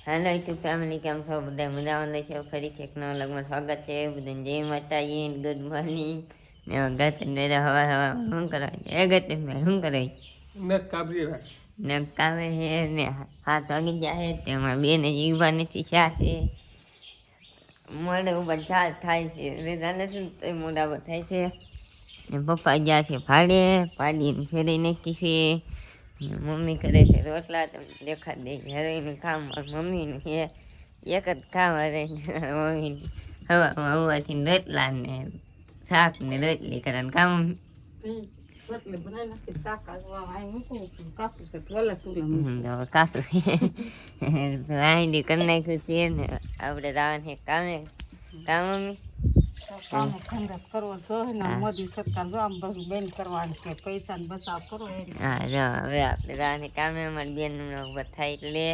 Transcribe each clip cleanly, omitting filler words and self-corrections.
Hello YouTube family, કેમ છો બધા? મજામાં છે? ફરીથી એક નવા લગમાં સ્વાગત છે બધાને. જય માતાજી, ગુડ મોર્નિંગ. ને ગતન હવા શું કરે? ગતન ભાઈ શું કરે? નખ કાપી ભાઈ નખ કાપે છે ને હાથ વાગી જાય. તેમાં બેને જીવવા નથી શા છે મોઢા ઉપર ઝાલ થાય છે. રેડા નથી તો મોઢા પર થાય છે. ને પપ્પા ગયા છે પાડીને ફેરી નાખી છે. મમ્મી કરે છે રોટલા. તમને દેખાડ દે હરેનું કામ મમ્મીનું છે. એક જ કામ હરે મમ્મી હવામાં હવાથી રોટલા ને શાક ને રોટલી કરવાનું કામ. કાસું આઈડી કરી નાખ્યું છે ને આપણે રાવણ કામે કામ મમ્મી મોદી સરકાર જો આમ બધું બેન કરવાનું કે પૈસા ને બચાવ કરો. હા જો હવે આપણે રાવણ કામે અમારી બેન થાય એટલે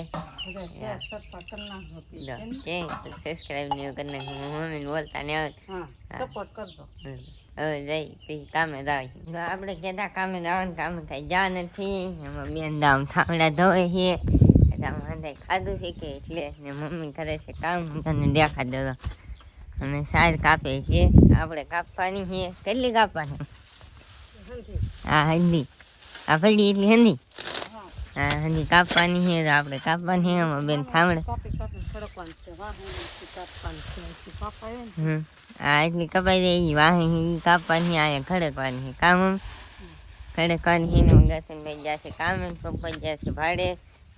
સબસ્ક્રાઈબ ને કરી નાખું. મમ્મી બોલતા ને સપોર્ટ કરજો. હવે જઈ પછી કામે દાવ આપણે કહેતા કામે દાવાનું કામ કઈ જા નથી. એમાં બેન દામ થાંભલા ધોવે છે. ખાધું છે કે એટલે ને મમ્મી કરે છે કામ. તને દેખાડ દો અમે સાર કાપે છે. આપણે કાપવાની છે. કેટલી કાપવાની? હા હંધી આ પડી એટલી હંધી. હા હંધી કાપવાની છે. આપણે કાપવાની છે. એમાં બેન થાંભળે હા એટલી કપાઈ જાય. વાહી કાપવાની આયા ખડકવાની કામ ખડકવાની ને ગતન ભાઈ જશે કામે. પપ્પા જશે ભાડે.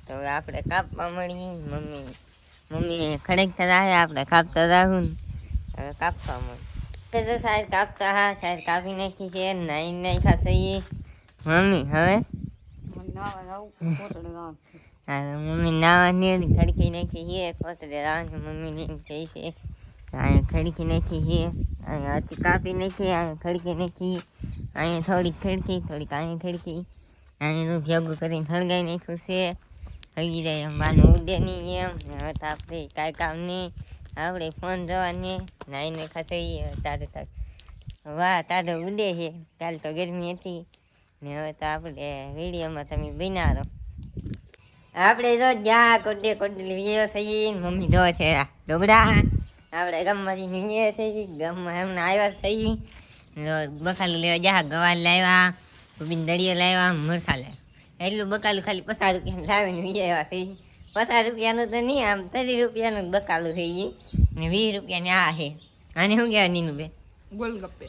તો આપણે કાપવા મળી. મમ્મી ખડકતા રહે આપણે કાપતા રહું. હવે કાપવા મળી તો સાહેબ કાપતા. હા સાહેબ કાપી નાખી છે. નાઈ નાખા સહી મમ્મી. હવે હા મમ્મી નાવાની ખડકી નાખી છે. કોતરે રાવાની મમ્મી ને કહે છે અહીંયા ખડકી નાખી છે. અહીંયા હતી કાપી નાખી. અહીંયા ખડકી નાખી. અહીંયા થોડીક ખડકી થોડીક અહીંયા ખડકી. અહીંયા ભેગું કરીને હળગાઈ નાખ્યું છે. હળી જાય એમ બાનું ઉડે નહીં એમ. હવે તો આપણે કાંઈ કામ નહીં. આપણે ફોન જોવાની નાઈને ખસાઈએ તારે વાહ તારે ઉડે છે. કાલ તો ગરમી હતી ને હવે તો આપણે વિડીયોમાં તમે બનાવો. આપણે તો જ્યાં કોડે લઈએ છીએ. મમ્મી જો છે ઢોકળા. આપણે ગામમાંથી લઈએ છીએ. ગામમાં એમને આવ્યા છીએ. બકાલું લેવા જા ગવાર લાવ્યા. ગોબીન દળિયો લાવ્યા. મરસા લાવ્યા. એટલું બકાલું ખાલી 50 રૂપિયાનું લાવીને આવ્યા છે. 50 રૂપિયાનું તો નહીં, આમ 30 રૂપિયાનું બકાલું થઈ ગયું ને 20 રૂપિયાની આ છે. આને શું કહેવાય નીનું બે? ગોલગપ્પે.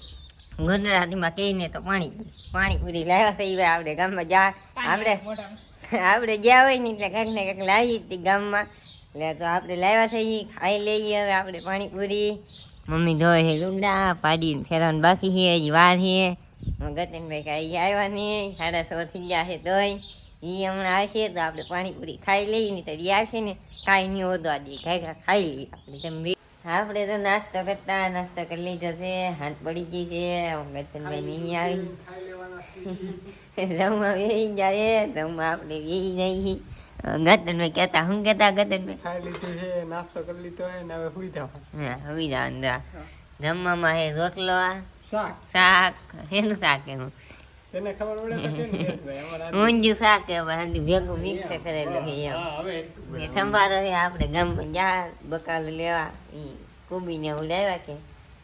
ગુજરાતીમાં કહીને તો પાણીપુરી લાવ્યા છે. આપણે ગામમાં જા આપણે જ્યાં હોય ને એટલે કંઈક ને કંઈક લાવી હતી ગામમાં. એટલે તો આપણે લાવ્યા છે એ ખાઈ લઈએ. હવે આપણે પાણીપુરી. મમ્મી ધોય છે લુગડા. પાડીને ફેરવાનું બાકી છે. હજી વાર છે. ગતનભાઈ કાંઈ આવ્યા નહીં. 6:30 થઈ ગયા છે તોય એ હમણાં આવશે તો આપણે પાણીપુરી ખાઈ લઈએ. ને તો એ આવશે ને કાંઈ નહીં ઓદવા દઈએ. કાંઈ ખાઈ લઈએ આપણે તમે. આપણે તો નાસ્તો કરી લીધો છે. હાથ પડી ગઈ છે. ગતનભાઈ નહીં આવી જમવા વેહી જાય. જમવા આપણે વેહી જઈએ. ગતનભાઈ કહેતા શું કહેતા? ગતનભાઈ ખાઈ લીધું છે, નાસ્તો કરી લીધો છે ને હવે સુઈ જવાનું. હા સુઈ જવાનું. જમવામાં છે રોટલો શાક એનું શાક એવું તેને ખબર પડે તો કેમ કે ભાઈ અમારા ઊંધિયું શાક ભેગું મિક્સ કરેલું છે એમ. ને સંભારો છે. આપણે ગામમાં જા બકાલું લેવા એ કોબીને એવું લાવ્યા કે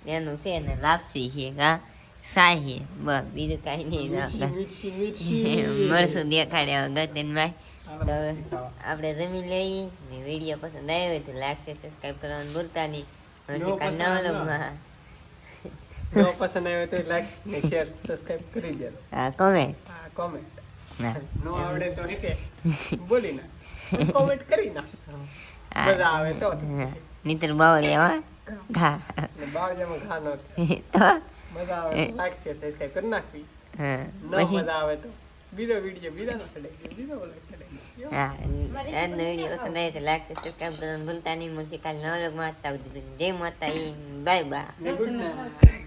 એનું છે ને લાપસી છે કા સાય છે. બસ બીજું કાંઈ નહીં. મળશું દેખાડ્યા ગતનભાઈ. તો આપણે જમી લઈ ને વિડીયો પસંદ આવ્યો હોય તો લાઈક સબસ્ક્રાઈબ કરવાનું ભૂલતા નહીં. નવા લોગમાં જો પસંદ આવે તો લાઈક ને શેર સબસ્ક્રાઇબ કરી દેજો. હા કોમેન્ટ નો આવડે તો કે બોલી ના કોમેન્ટ કરી નાખો. મજા આવે તો નીતર બાવળિયા ઘા બાવળિયામાં ઘા નો તો મજા આવે લાઈક શેર સબસ્ક્રાઇબ કરી નાખવી. હા પછી મજા આવે તો બીજો વિડીયો બીજાનો ચડે બીજો બોલે ચડે. હા આજનો વિડીયો પસંદ આવે તો લાઈક સબસ્ક્રાઈબ કરવાનું ભૂલતા નહીં. મળશે કાલે નવા વ્લોગમાં. જય માતા બાય બાય. Good night.